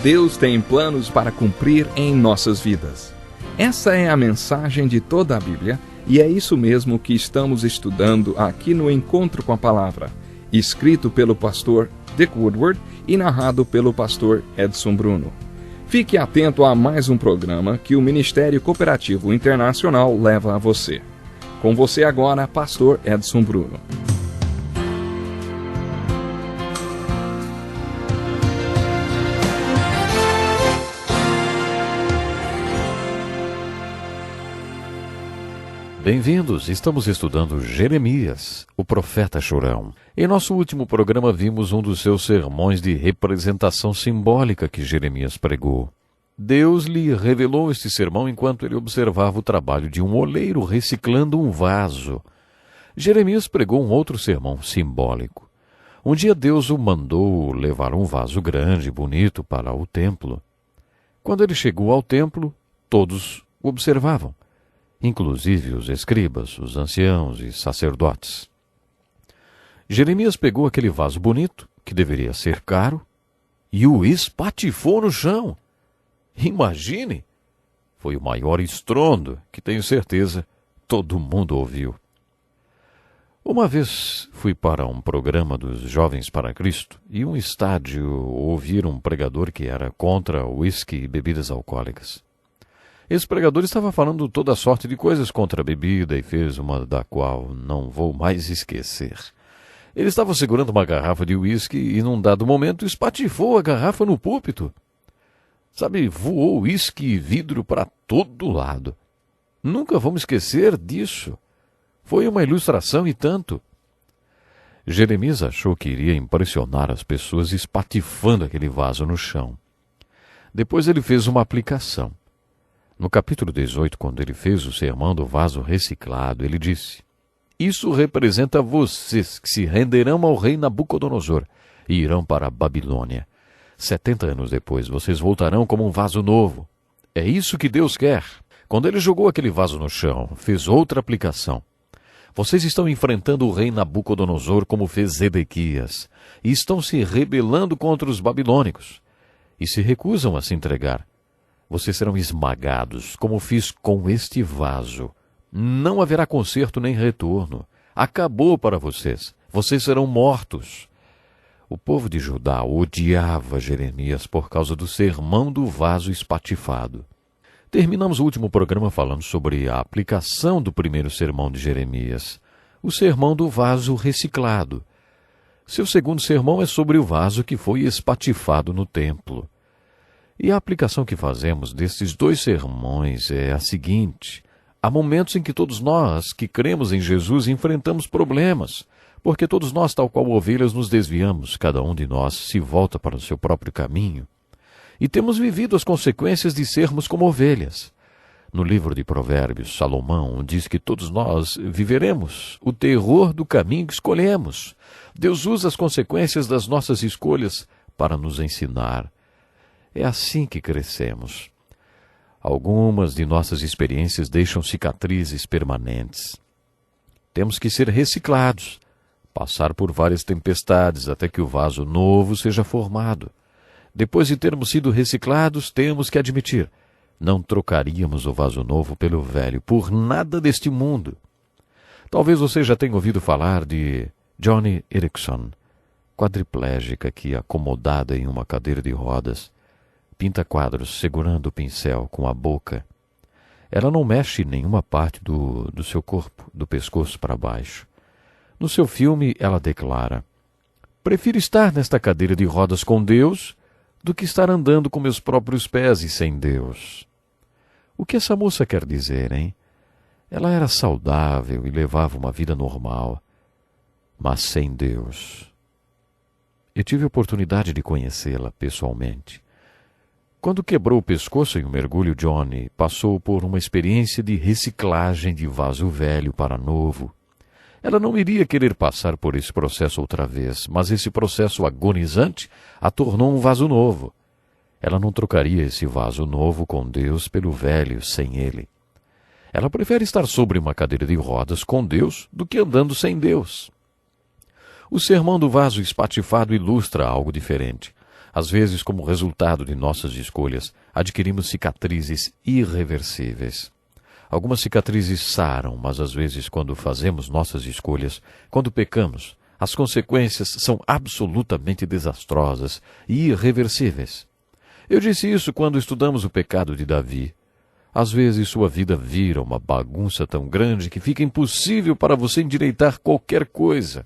Deus tem planos para cumprir em nossas vidas. Essa é a mensagem de toda a Bíblia e é isso mesmo que estamos estudando aqui no Encontro com a Palavra, escrito pelo pastor Dick Woodward e narrado pelo pastor Edson Bruno. Fique atento a mais um programa que o Ministério Cooperativo Internacional leva a você. Com você agora, pastor Edson Bruno. Bem-vindos, estamos estudando Jeremias, o profeta chorão. Em nosso último programa vimos um dos seus sermões de representação simbólica que Jeremias pregou. Deus lhe revelou este sermão enquanto ele observava o trabalho de um oleiro reciclando um vaso. Jeremias pregou um outro sermão simbólico. Um dia Deus o mandou levar um vaso grande e bonito para o templo. Quando ele chegou ao templo, todos o observavam, inclusive os escribas, os anciãos e sacerdotes. Jeremias pegou aquele vaso bonito, que deveria ser caro, e o espatifou no chão. Imagine! Foi o maior estrondo que tenho certeza todo mundo ouviu. Uma vez fui para um programa dos Jovens para Cristo e um estádio ouvir um pregador que era contra o uísque e bebidas alcoólicas. Esse pregador estava falando toda sorte de coisas contra a bebida e fez uma da qual não vou mais esquecer. Ele estava segurando uma garrafa de uísque e, num dado momento, espatifou a garrafa no púlpito. Sabe, voou uísque e vidro para todo lado. Nunca vamos esquecer disso. Foi uma ilustração e tanto. Jeremias achou que iria impressionar as pessoas espatifando aquele vaso no chão. Depois ele fez uma aplicação. No capítulo 18, quando ele fez o sermão do vaso reciclado, ele disse: "Isso representa vocês que se renderão ao rei Nabucodonosor e irão para a Babilônia. 70 anos depois, vocês voltarão como um vaso novo. É isso que Deus quer." Quando ele jogou aquele vaso no chão, fez outra aplicação. Vocês estão enfrentando o rei Nabucodonosor como fez Zedequias, e estão se rebelando contra os babilônicos, e se recusam a se entregar. Vocês serão esmagados, como fiz com este vaso. Não haverá conserto nem retorno. Acabou para vocês. Vocês serão mortos. O povo de Judá odiava Jeremias por causa do sermão do vaso espatifado. Terminamos o último programa falando sobre a aplicação do primeiro sermão de Jeremias, o sermão do vaso reciclado. Seu segundo sermão é sobre o vaso que foi espatifado no templo. E a aplicação que fazemos destes dois sermões é a seguinte: há momentos em que todos nós que cremos em Jesus enfrentamos problemas, porque todos nós, tal qual ovelhas, nos desviamos, cada um de nós se volta para o seu próprio caminho, e temos vivido as consequências de sermos como ovelhas. No livro de Provérbios, Salomão diz que todos nós viveremos o terror do caminho que escolhemos. Deus usa as consequências das nossas escolhas para nos ensinar. É assim que crescemos. Algumas de nossas experiências deixam cicatrizes permanentes. Temos que ser reciclados, passar por várias tempestades até que o vaso novo seja formado. Depois de termos sido reciclados, temos que admitir: não trocaríamos o vaso novo pelo velho por nada deste mundo. Talvez você já tenha ouvido falar de Joni Eareckson, quadriplégica que, acomodada em uma cadeira de rodas, pinta quadros segurando o pincel com a boca. Ela não mexe nenhuma parte do seu corpo, do pescoço para baixo. No seu filme, ela declara: "Prefiro estar nesta cadeira de rodas com Deus do que estar andando com meus próprios pés e sem Deus." O que essa moça quer dizer, hein? Ela era saudável e levava uma vida normal, mas sem Deus. Eu tive a oportunidade de conhecê-la pessoalmente. Quando quebrou o pescoço em um mergulho, Johnny passou por uma experiência de reciclagem de vaso velho para novo. Ela não iria querer passar por esse processo outra vez, mas esse processo agonizante a tornou um vaso novo. Ela não trocaria esse vaso novo com Deus pelo velho sem Ele. Ela prefere estar sobre uma cadeira de rodas com Deus do que andando sem Deus. O sermão do vaso espatifado ilustra algo diferente. Às vezes, como resultado de nossas escolhas, adquirimos cicatrizes irreversíveis. Algumas cicatrizes saram, mas às vezes, quando fazemos nossas escolhas, quando pecamos, as consequências são absolutamente desastrosas e irreversíveis. Eu disse isso quando estudamos o pecado de Davi. Às vezes sua vida vira uma bagunça tão grande que fica impossível para você endireitar qualquer coisa.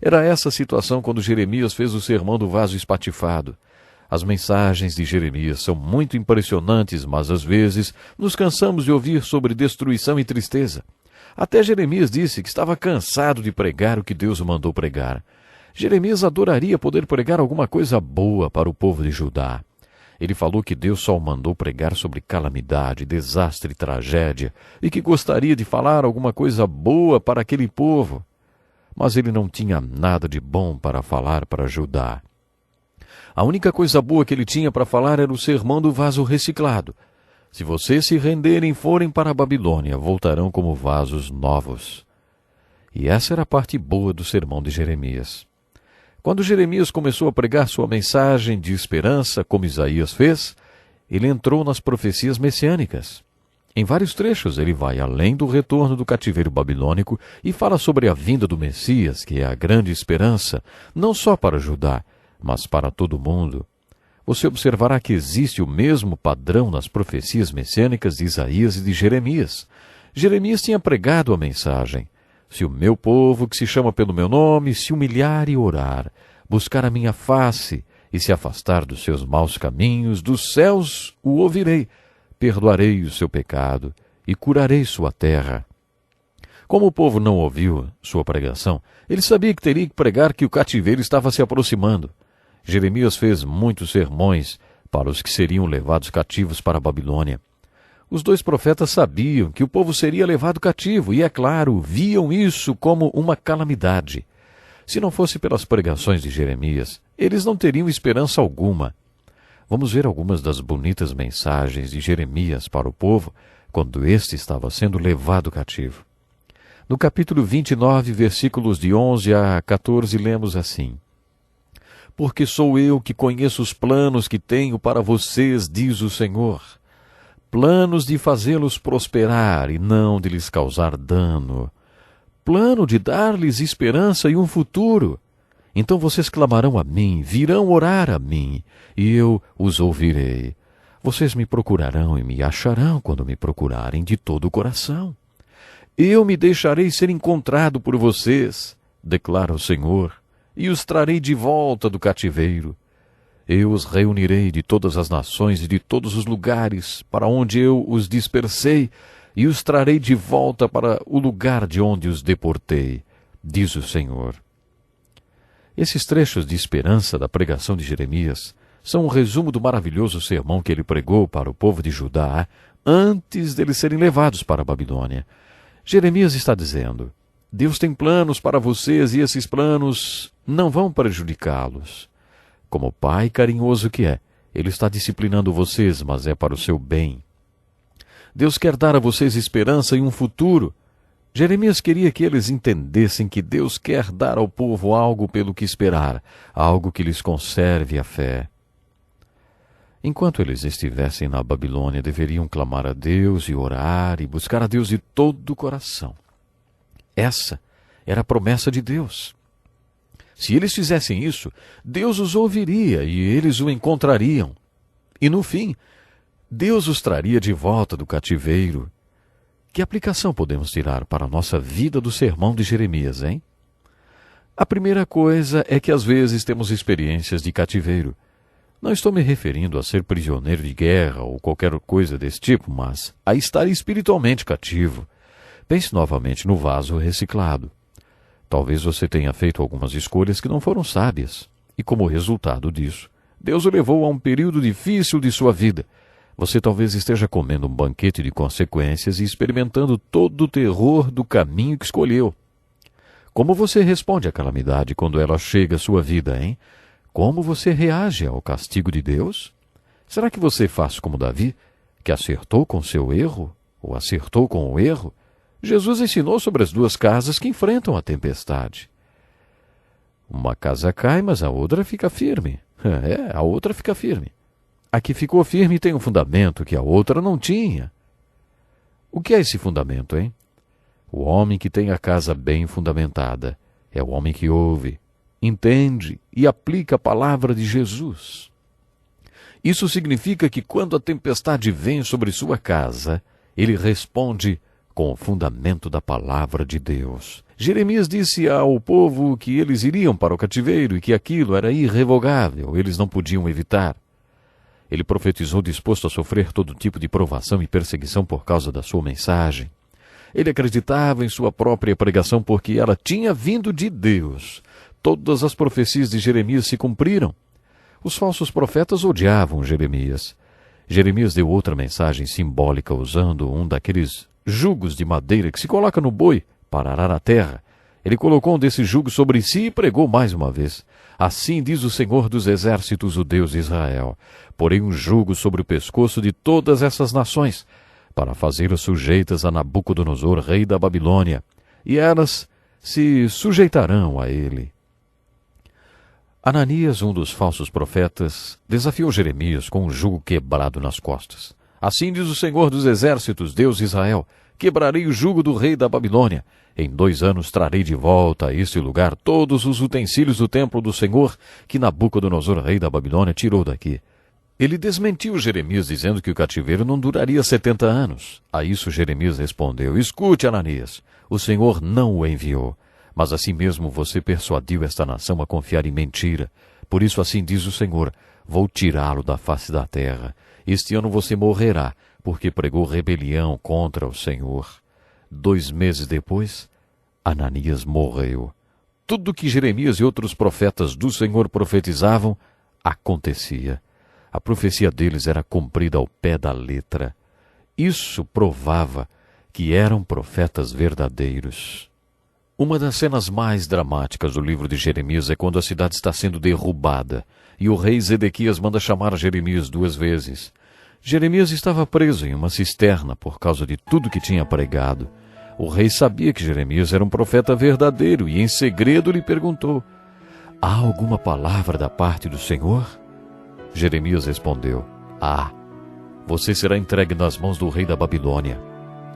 Era essa a situação quando Jeremias fez o sermão do vaso espatifado. As mensagens de Jeremias são muito impressionantes, mas às vezes nos cansamos de ouvir sobre destruição e tristeza. Até Jeremias disse que estava cansado de pregar o que Deus o mandou pregar. Jeremias adoraria poder pregar alguma coisa boa para o povo de Judá. Ele falou que Deus só o mandou pregar sobre calamidade, desastre e tragédia, e que gostaria de falar alguma coisa boa para aquele povo. Mas ele não tinha nada de bom para falar para Judá. A única coisa boa que ele tinha para falar era o sermão do vaso reciclado. Se vocês se renderem e forem para a Babilônia, voltarão como vasos novos. E essa era a parte boa do sermão de Jeremias. Quando Jeremias começou a pregar sua mensagem de esperança, como Isaías fez, ele entrou nas profecias messiânicas. Em vários trechos ele vai além do retorno do cativeiro babilônico e fala sobre a vinda do Messias, que é a grande esperança, não só para Judá, mas para todo o mundo. Você observará que existe o mesmo padrão nas profecias messiânicas de Isaías e de Jeremias. Jeremias tinha pregado a mensagem: se o meu povo, que se chama pelo meu nome, se humilhar e orar, buscar a minha face e se afastar dos seus maus caminhos, dos céus o ouvirei, perdoarei o seu pecado e curarei sua terra. Como o povo não ouviu sua pregação, ele sabia que teria que pregar que o cativeiro estava se aproximando. Jeremias fez muitos sermões para os que seriam levados cativos para a Babilônia. Os dois profetas sabiam que o povo seria levado cativo e, é claro, viam isso como uma calamidade. Se não fosse pelas pregações de Jeremias, eles não teriam esperança alguma. Vamos ver algumas das bonitas mensagens de Jeremias para o povo quando este estava sendo levado cativo. No capítulo 29, versículos de 11 a 14, lemos assim: Porque sou eu que conheço os planos que tenho para vocês, diz o Senhor. Planos de fazê-los prosperar e não de lhes causar dano. Plano de dar-lhes esperança e um futuro. Então vocês clamarão a mim, virão orar a mim, e eu os ouvirei. Vocês me procurarão e me acharão quando me procurarem de todo o coração. Eu me deixarei ser encontrado por vocês, declara o Senhor, e os trarei de volta do cativeiro. Eu os reunirei de todas as nações e de todos os lugares para onde eu os dispersei, e os trarei de volta para o lugar de onde os deportei, diz o Senhor. Esses trechos de esperança da pregação de Jeremias são um resumo do maravilhoso sermão que ele pregou para o povo de Judá antes deles serem levados para a Babilônia. Jeremias está dizendo: Deus tem planos para vocês e esses planos não vão prejudicá-los. Como pai carinhoso que é, ele está disciplinando vocês, mas é para o seu bem. Deus quer dar a vocês esperança e um futuro. Jeremias queria que eles entendessem que Deus quer dar ao povo algo pelo que esperar, algo que lhes conserve a fé. Enquanto eles estivessem na Babilônia, deveriam clamar a Deus e orar e buscar a Deus de todo o coração. Essa era a promessa de Deus. Se eles fizessem isso, Deus os ouviria e eles o encontrariam. E no fim, Deus os traria de volta do cativeiro. Que aplicação podemos tirar para a nossa vida do sermão de Jeremias, hein? A primeira coisa é que às vezes temos experiências de cativeiro. Não estou me referindo a ser prisioneiro de guerra ou qualquer coisa desse tipo, mas a estar espiritualmente cativo. Pense novamente no vaso reciclado. Talvez você tenha feito algumas escolhas que não foram sábias, e como resultado disso, Deus o levou a um período difícil de sua vida. Você talvez esteja comendo um banquete de consequências e experimentando todo o terror do caminho que escolheu. Como você responde à calamidade quando ela chega à sua vida, hein? Como você reage ao castigo de Deus? Será que você faz como Davi, que acertou com seu erro, ou acertou com o erro? Jesus ensinou sobre as duas casas que enfrentam a tempestade. Uma casa cai, mas a outra fica firme. A outra fica firme. A que ficou firme tem um fundamento que a outra não tinha. O que é esse fundamento, hein? O homem que tem a casa bem fundamentada é o homem que ouve, entende e aplica a palavra de Jesus. Isso significa que quando a tempestade vem sobre sua casa, ele responde com o fundamento da palavra de Deus. Jeremias disse ao povo que eles iriam para o cativeiro e que aquilo era irrevogável, eles não podiam evitar. Ele profetizou disposto a sofrer todo tipo de provação e perseguição por causa da sua mensagem. Ele acreditava em sua própria pregação porque ela tinha vindo de Deus. Todas as profecias de Jeremias se cumpriram. Os falsos profetas odiavam Jeremias. Jeremias deu outra mensagem simbólica usando um daqueles jugos de madeira que se coloca no boi para arar a terra. Ele colocou um desses jugos sobre si e pregou mais uma vez. Assim diz o Senhor dos Exércitos, o Deus de Israel: porei um jugo sobre o pescoço de todas essas nações, para fazê-las sujeitas a Nabucodonosor, rei da Babilônia, e elas se sujeitarão a ele. Ananias, um dos falsos profetas, desafiou Jeremias com um jugo quebrado nas costas. Assim diz o Senhor dos Exércitos, Deus de Israel: quebrarei o jugo do rei da Babilônia. Em 2 anos trarei de volta a este lugar todos os utensílios do templo do Senhor que Nabucodonosor, rei da Babilônia, tirou daqui. Ele desmentiu Jeremias dizendo que o cativeiro não duraria 70 anos. A isso Jeremias respondeu: escute, Ananias, o Senhor não o enviou, mas assim mesmo você persuadiu esta nação a confiar em mentira. Por isso assim diz o Senhor: vou tirá-lo da face da terra. Este ano você morrerá, porque pregou rebelião contra o Senhor. 2 meses depois, Ananias morreu. Tudo que Jeremias e outros profetas do Senhor profetizavam acontecia. A profecia deles era cumprida ao pé da letra. Isso provava que eram profetas verdadeiros. Uma das cenas mais dramáticas do livro de Jeremias é quando a cidade está sendo derrubada e o rei Zedequias manda chamar Jeremias 2 vezes. Jeremias estava preso em uma cisterna por causa de tudo que tinha pregado. O rei sabia que Jeremias era um profeta verdadeiro e em segredo lhe perguntou: há alguma palavra da parte do Senhor? Jeremias respondeu: você será entregue nas mãos do rei da Babilônia.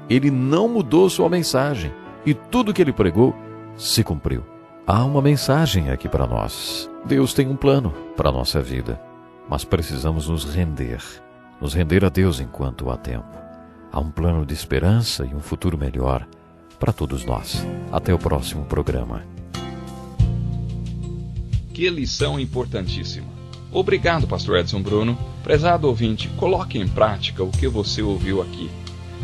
Ele não mudou sua mensagem e tudo que ele pregou se cumpriu. Há uma mensagem aqui para nós. Deus tem um plano para a nossa vida, mas precisamos nos render a Deus enquanto há tempo. Há um plano de esperança e um futuro melhor para todos nós. Até o próximo programa. Que lição importantíssima. Obrigado, Pastor Edson Bruno. Prezado ouvinte, coloque em prática o que você ouviu aqui.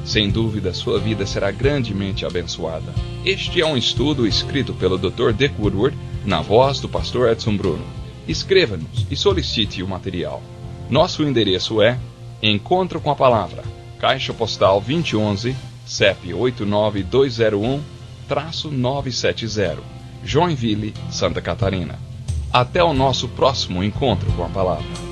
Sem dúvida, sua vida será grandemente abençoada. Este é um estudo escrito pelo Dr. Dick Woodward, na voz do Pastor Edson Bruno. Escreva-nos e solicite o material. Nosso endereço é Encontro com a Palavra, Caixa Postal 2011, CEP 89201-970, Joinville, Santa Catarina. Até o nosso próximo encontro com a Palavra.